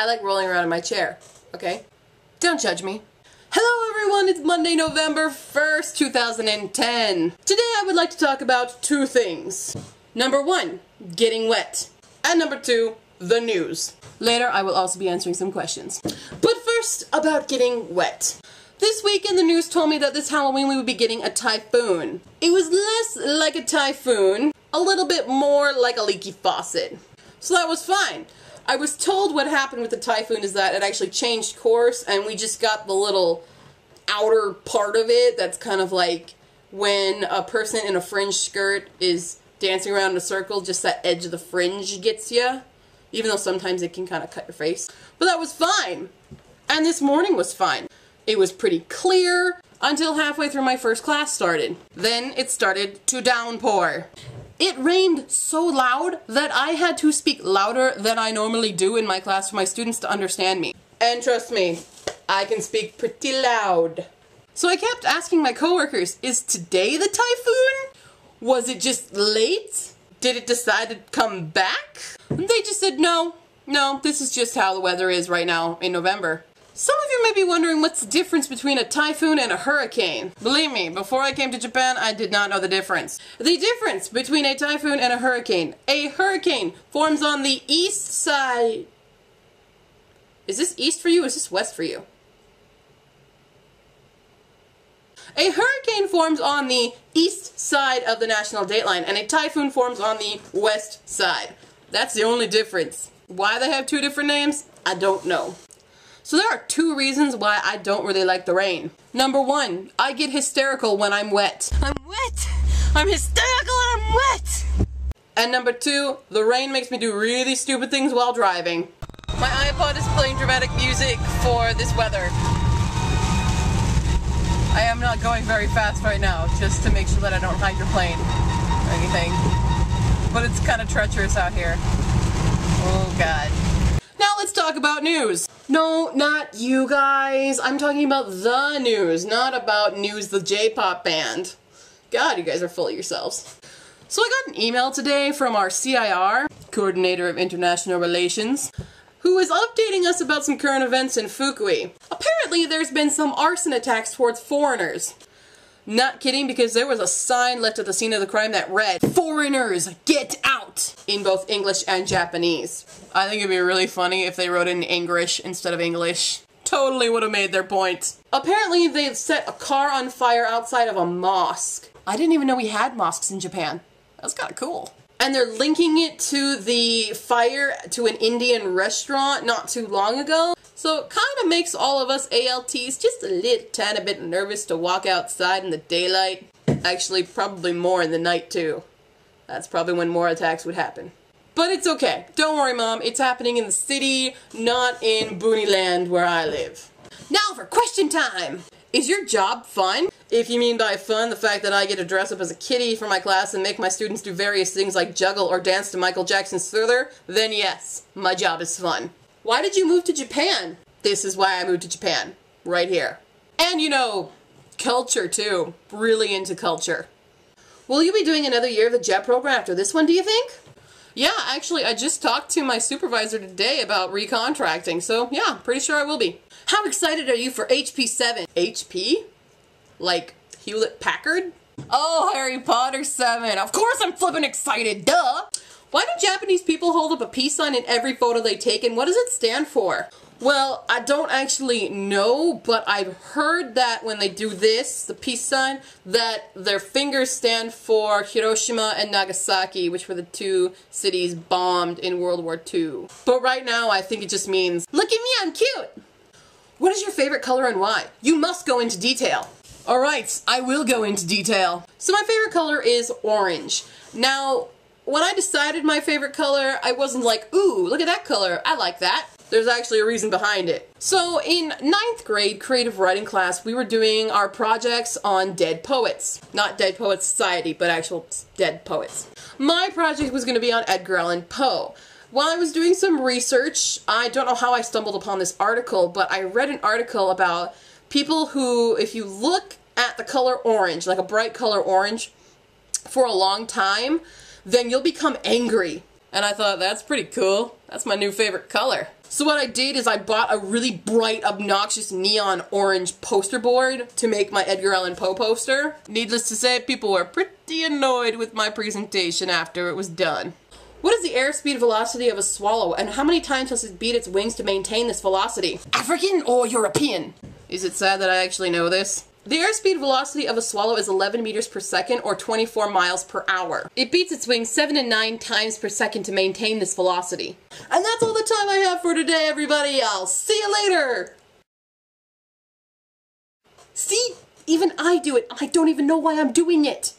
I like rolling around in my chair, okay? Don't judge me. Hello everyone, it's Monday, November 1st, 2010. Today I would like to talk about two things. Number one, getting wet. And number two, the news. Later I will also be answering some questions. But first, about getting wet. This week in the news told me that this Halloween we would be getting a typhoon. It was less like a typhoon, a little bit more like a leaky faucet. So that was fine. I was told what happened with the typhoon is that it actually changed course and we just got the little outer part of it that's kind of like when a person in a fringe skirt is dancing around in a circle, just that edge of the fringe gets you. Even though sometimes it can kind of cut your face. But that was fine. And this morning was fine. It was pretty clear until halfway through my first class started. Then it started to downpour. It rained so loud that I had to speak louder than I normally do in my class for my students to understand me. And trust me, I can speak pretty loud. So I kept asking my coworkers, is today the typhoon? Was it just late? Did it decide to come back? And they just said, no, this is just how the weather is right now in November. Some of you may be wondering what's the difference between a typhoon and a hurricane. Believe me, before I came to Japan, I did not know the difference. The difference between a typhoon and a hurricane forms on the east side. Is this east for you or is this west for you? A hurricane forms on the east side of the national dateline, and a typhoon forms on the west side. That's the only difference. Why they have two different names, I don't know. So there are two reasons why I don't really like the rain. Number one, I get hysterical when I'm wet. I'm wet! I'm hysterical and I'm wet! And number two, the rain makes me do really stupid things while driving. My iPod is playing dramatic music for this weather. I am not going very fast right now, just to make sure that I don't hydroplane or anything. But it's kind of treacherous out here. Oh god. Now let's talk about news. No, not you guys. I'm talking about the news, not about News the J-pop band. God, you guys are full of yourselves. So I got an email today from our CIR, Coordinator of International Relations, who is updating us about some current events in Fukui. Apparently there's been some arson attacks towards foreigners. Not kidding, because there was a sign left at the scene of the crime that read, "Foreigners, get out!" in both English and Japanese. I think it'd be really funny if they wrote it in English instead of English. Totally would have made their point. Apparently they've set a car on fire outside of a mosque. I didn't even know we had mosques in Japan. That's kind of cool. And they're linking it to the fire to an Indian restaurant not too long ago. So it kind of makes all of us ALTs just a little tiny bit nervous to walk outside in the daylight. Actually, probably more in the night too. That's probably when more attacks would happen. But it's okay. Don't worry, Mom. It's happening in the city, not in Booneyland where I live. Now for question time! Is your job fun? If you mean by fun the fact that I get to dress up as a kitty for my class and make my students do various things like juggle or dance to Michael Jackson's Thriller, then yes, my job is fun. Why did you move to Japan? This is why I moved to Japan. Right here. And you know, culture too. Really into culture. Will you be doing another year of the JET program after this one, do you think? Yeah, actually, I just talked to my supervisor today about recontracting, so yeah, pretty sure I will be. How excited are you for HP 7? HP? Like Hewlett-Packard? Oh, Harry Potter 7. Of course I'm flippin' excited, duh! Why do Japanese people hold up a peace sign in every photo they take, and what does it stand for? Well, I don't actually know, but I've heard that when they do this, the peace sign, that their fingers stand for Hiroshima and Nagasaki, which were the two cities bombed in World War II. But right now, I think it just means, look at me, I'm cute! What is your favorite color and why? You must go into detail. Alright, I will go into detail. So my favorite color is orange. Now, when I decided my favorite color, I wasn't like, ooh, look at that color, I like that. There's actually a reason behind it. So in 9th grade creative writing class, we were doing our projects on dead poets. Not Dead Poets Society, but actual dead poets. My project was going to be on Edgar Allan Poe. While I was doing some research, I don't know how I stumbled upon this article, but I read an article about people who, if you look at the color orange, like a bright color orange, for a long time, then you'll become angry. And I thought, that's pretty cool. That's my new favorite color. So what I did is I bought a really bright, obnoxious neon orange poster board to make my Edgar Allan Poe poster. Needless to say, people were pretty annoyed with my presentation after it was done. What is the airspeed velocity of a swallow, and how many times must it beat its wings to maintain this velocity? African or European? Is it sad that I actually know this? The airspeed velocity of a swallow is 11 meters per second, or 24 miles per hour. It beats its wings 7 to 9 times per second to maintain this velocity. And that's all the time I have for today, everybody. I'll see you later! See? Even I do it. I don't even know why I'm doing it.